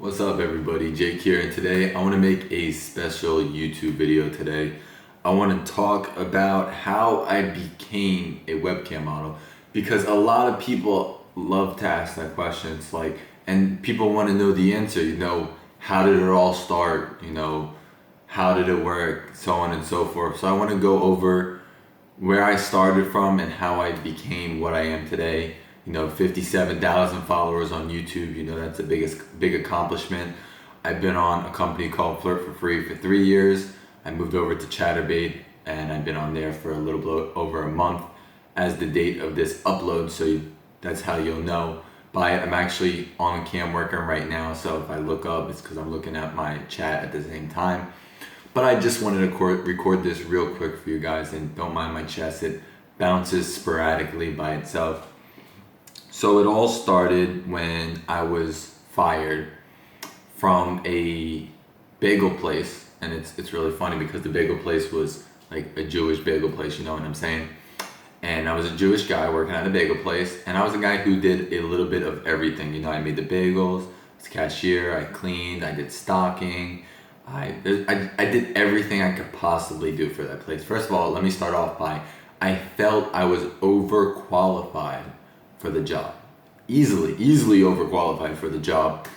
What's up everybody, Jake here, and today I want to make a special YouTube video today. I want to talk about how I became a webcam model because a lot of people love to ask that question. It's like, and people want to know the answer, how did it all start, how did it work, so on and so forth. So I want to go over where I started from and how I became what I am today. 57,000 followers on YouTube, that's a big accomplishment. I've been on a company called Flirt for Free for 3 years. I moved over to Chatterbait and I've been on there for a little bit over a month as the date of this upload, so that's how you'll know by it. I'm actually on cam working right now, so if I look up, it's because I'm looking at my chat at the same time. But I just wanted to record this real quick for you guys, and don't mind my chest, it bounces sporadically by itself. So it all started when I was fired from a bagel place, and it's really funny because the bagel place was like a Jewish bagel place, you know what I'm saying? And I was a Jewish guy working at a bagel place, and I was a guy who did a little bit of everything. I made the bagels, I was cashier, I cleaned, I did stocking, I did everything I could possibly do for that place. First of all, let me start off by, I felt I was overqualified for the job. Easily overqualified for the job.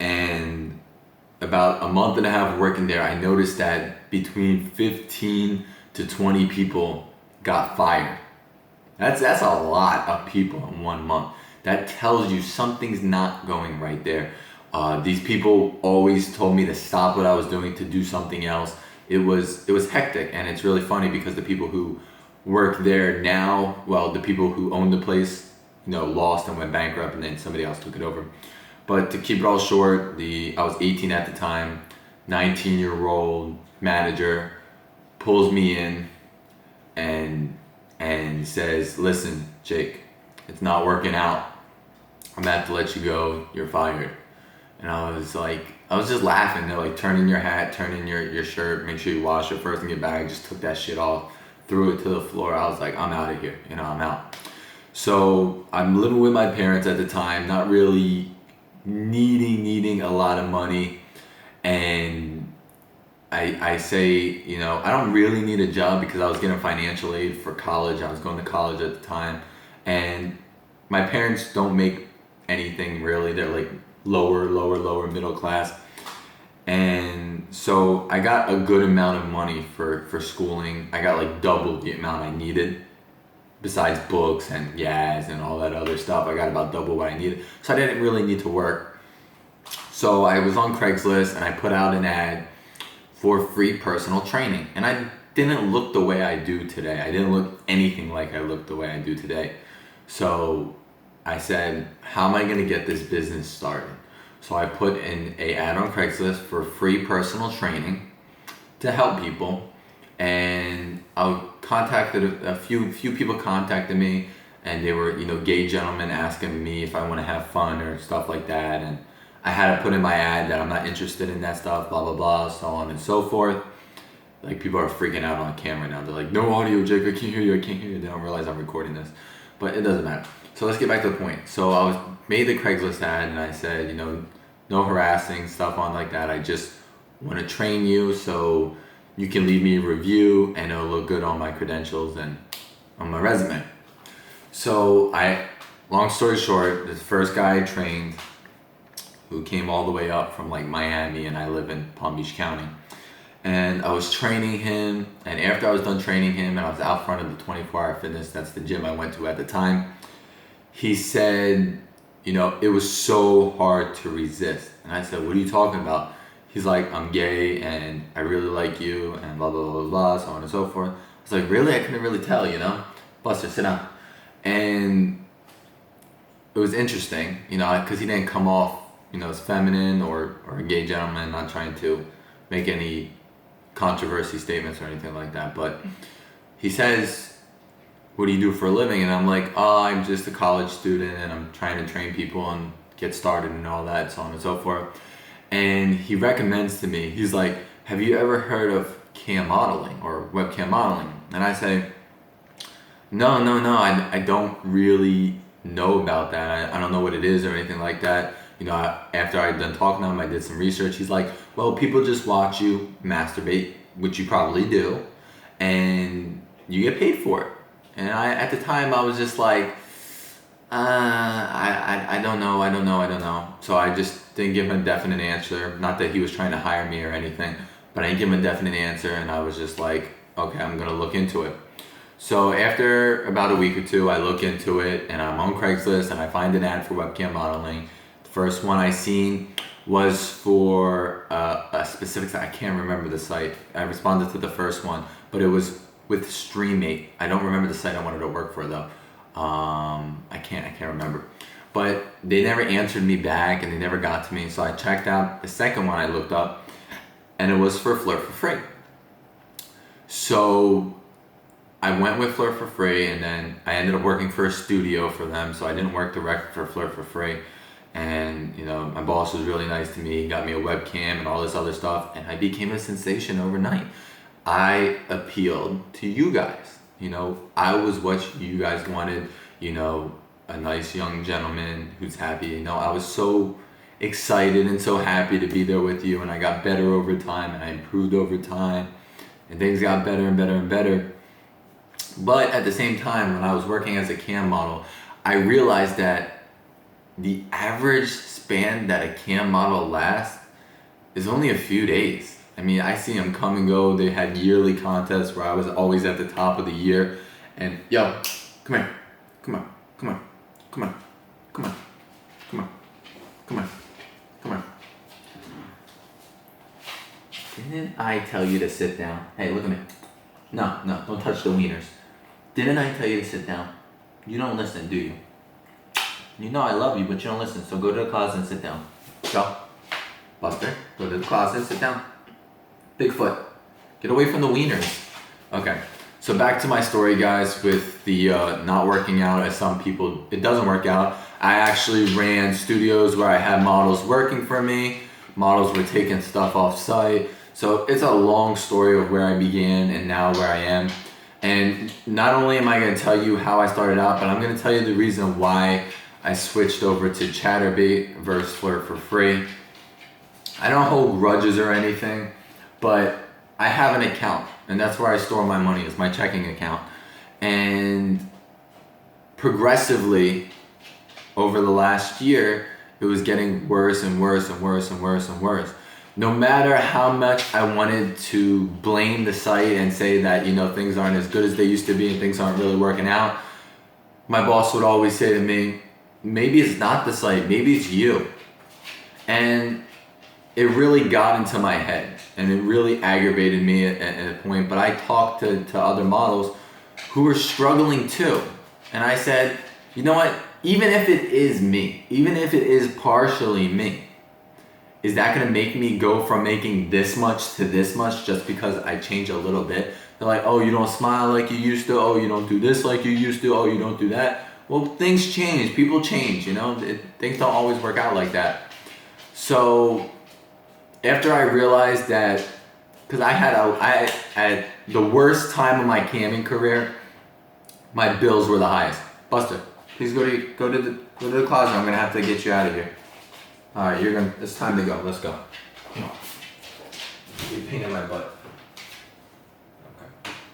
And about a month and a half of working there, I noticed that between 15 to 20 people got fired. That's a lot of people in 1 month. That tells you something's not going right there. These people always told me to stop what I was doing to do something else. It was hectic, and it's really funny because the people who work there now, well, the people who own the place, lost and went bankrupt, and then somebody else took it over. But to keep it all short, I was 18 at the time, 19-year-old manager pulls me in and says, "Listen, Jake, it's not working out. I'm gonna have to let you go. You're fired." And I was just laughing. They're like, "Turn in your hat, turn in your shirt, make sure you wash it first and get back." I just took that shit off, threw it to the floor. I was like, "I'm out of here. I'm out." So I'm living with my parents at the time, not really needing a lot of money. And I say, I don't really need a job because I was getting financial aid for college. I was going to college at the time. And my parents don't make anything really. They're like lower middle class. And so I got a good amount of money for schooling. I got like double the amount I needed. Besides books and gas and all that other stuff, I got about double what I needed. So I didn't really need to work. So I was on Craigslist and I put out an ad for free personal training. And I didn't look the way I do today. I didn't look anything like I look the way I do today. So I said, how am I gonna get this business started? So I put in an ad on Craigslist for free personal training to help people. And I contacted a few people contacted me, and they were gay gentlemen asking me if I want to have fun or stuff like that, and I had to put in my ad that I'm not interested in that stuff, blah blah blah, so on and so forth. Like, people are freaking out on camera now. They're like, "No audio, Jake, I can't hear you. They don't realize I'm recording this, but it doesn't matter. So let's get back to the point. So I made the Craigslist ad, and I said, no harassing stuff on like that. I just want to train you so you can leave me a review and it'll look good on my credentials and on my resume." So long story short, this first guy I trained, who came all the way up from like Miami, and I live in Palm Beach County. And I was training him, and after I was done training him and I was out front of the 24-hour fitness, that's the gym I went to at the time, he said, it was so hard to resist. And I said, "What are you talking about?" He's like, "I'm gay and I really like you," and blah, blah, blah, blah, so on and so forth. I was like, "Really?" I couldn't really tell, Buster, sit down. And it was interesting, because he didn't come off, as feminine or a gay gentleman, not trying to make any controversy statements or anything like that. But he says, "What do you do for a living?" And I'm like, "Oh, I'm just a college student and I'm trying to train people and get started and all that, so on and so forth." And he recommends to me, he's like, "Have you ever heard of cam modeling or webcam modeling?" And I say, No, I don't really know about that. I don't know what it is or anything like that. after I'd done talking to him, I did some research. He's like, well, people just watch you masturbate, which you probably do, and you get paid for it. And at the time, I was just like, I don't know. So I just didn't give him a definite answer. Not that he was trying to hire me or anything, but I didn't give him a definite answer, and I was just like, okay, I'm gonna look into it. So after about a week or two, I look into it, and I'm on Craigslist, and I find an ad for webcam modeling. The first one I seen was for a specific site. I can't remember the site. I responded to the first one, but it was with Streammate. I don't remember the site I wanted to work for though. I can't remember. But they never answered me back, and they never got to me. So I checked out the second one I looked up, and it was for Flirt for Free. So I went with Flirt for Free, and then I ended up working for a studio for them. So I didn't work direct for Flirt for Free. And my boss was really nice to me. He got me a webcam and all this other stuff, and I became a sensation overnight. I appealed to you guys. I was what you guys wanted. A nice young gentleman who's happy. I was so excited and so happy to be there with you, and I got better over time, and I improved over time, and things got better and better and better. But at the same time, when I was working as a cam model, I realized that the average span that a cam model lasts is only a few days. I mean, I see them come and go. They had yearly contests where I was always at the top of the year. And yo, come here, come on, come on, come on, come on, come on, come on, come on. Didn't I tell you to sit down? Hey, look at me. No, don't touch the wieners. Didn't I tell you to sit down? You don't listen, do you? I love you, but you don't listen. So go to the closet and sit down. Go. Buster, go to the closet and sit down. Bigfoot, get away from the wieners. Okay, so back to my story, guys, with the not working out, as some people, it doesn't work out. I actually ran studios where I had models working for me. Models were taking stuff off site. So it's a long story of where I began and now where I am. And not only am I going to tell you how I started out, but I'm going to tell you the reason why I switched over to Chatterbait versus Flirt for Free. I don't hold grudges or anything, but I have an account, and that's where I store my money, is my checking account. And progressively, over the last year, it was getting worse and worse and worse and worse and worse. No matter how much I wanted to blame the site and say that, things aren't as good as they used to be and things aren't really working out, my boss would always say to me, maybe it's not the site, maybe it's you. And it really got into my head, and it really aggravated me at a point. But I talked to other models who were struggling too. And I said, you know what? Even if it is me, even if it is partially me, is that going to make me go from making this much to this much just because I change a little bit? They're like, oh, you don't smile like you used to. Oh, you don't do this like you used to. Oh, you don't do that. Well, things change. People change, things don't always work out like that. So after I realized that, because I had the worst time of my camming career, my bills were the highest. Buster, please go to the closet. I'm gonna have to get you out of here. All right, it's time to go. Let's go. Come on. You're pain in my butt.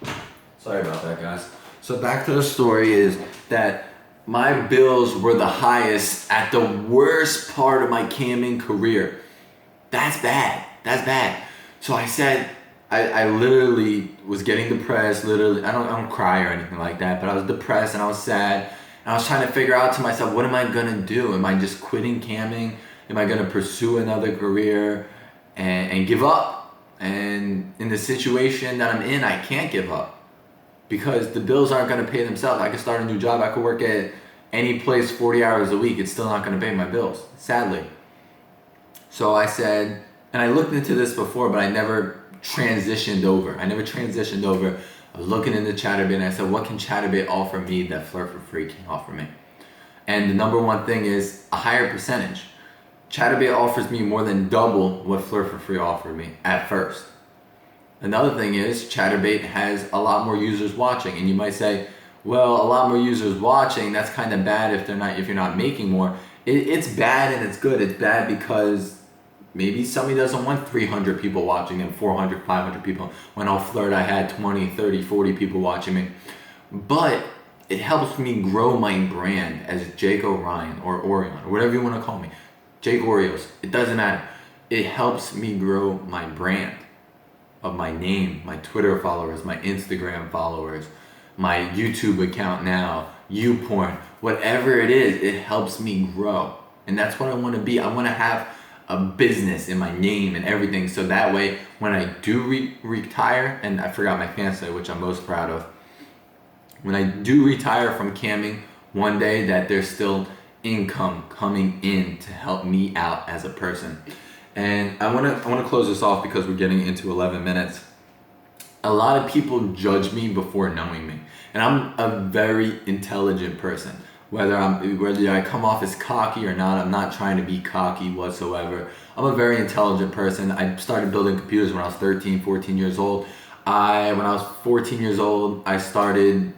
Okay. Sorry about that, guys. So back to the story is that my bills were the highest at the worst part of my camming career. That's bad. So I said, I literally was getting depressed. Literally, I don't cry or anything like that, but I was depressed and I was sad. And I was trying to figure out to myself, what am I gonna do? Am I just quitting camming? Am I gonna pursue another career and give up? And in the situation that I'm in, I can't give up because the bills aren't gonna pay themselves. I could start a new job. I could work at any place 40 hours a week. It's still not gonna pay my bills, sadly. So I said, and I looked into this before, but I never transitioned over. I was looking into Chatterbait, and I said, what can Chatterbait offer me that Flirt for Free can offer me? And the number one thing is a higher percentage. Chatterbait offers me more than double what Flirt for Free offered me at first. Another thing is Chatterbait has a lot more users watching, and you might say, well, a lot more users watching, that's kind of bad if you're not making more. it's bad and it's good. It's bad because maybe somebody doesn't want 300 people watching and 400, 500 people. When I'll flirt, I had 20, 30, 40 people watching me. But it helps me grow my brand as Jake Orion or Orion or whatever you want to call me. Jake Oreos. It doesn't matter. It helps me grow my brand of my name, my Twitter followers, my Instagram followers, my YouTube account now, YouPorn, whatever it is, it helps me grow. And that's what I want to be. I want to have a business in my name and everything. So that way, when I do retire, and I forgot my fiance, which I'm most proud of, when I do retire from camming one day, that there's still income coming in to help me out as a person. And I want to close this off because we're getting into 11 minutes. A lot of people judge me before knowing me, and I'm a very intelligent person. Whether I come off as cocky or not, I'm not trying to be cocky whatsoever. I'm a very intelligent person. I started building computers when I was 13, 14 years old. When I was 14 years old, I started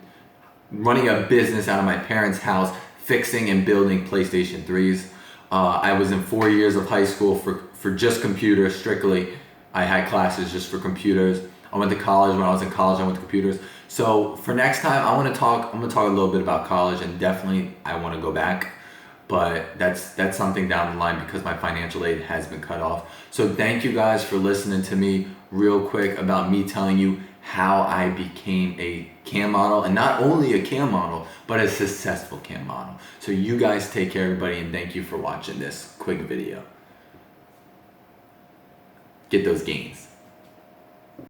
running a business out of my parents' house, fixing and building PlayStation 3s. I was in 4 years of high school for just computers strictly. I had classes just for computers. I went to college. When I was in college, I went to computers. So for next time, I'm gonna talk a little bit about college, and definitely I want to go back, but that's something down the line because my financial aid has been cut off. So thank you guys for listening to me real quick about me telling you how I became a cam model, and not only a cam model, but a successful cam model. So you guys take care, everybody, and thank you for watching this quick video. Get those gains.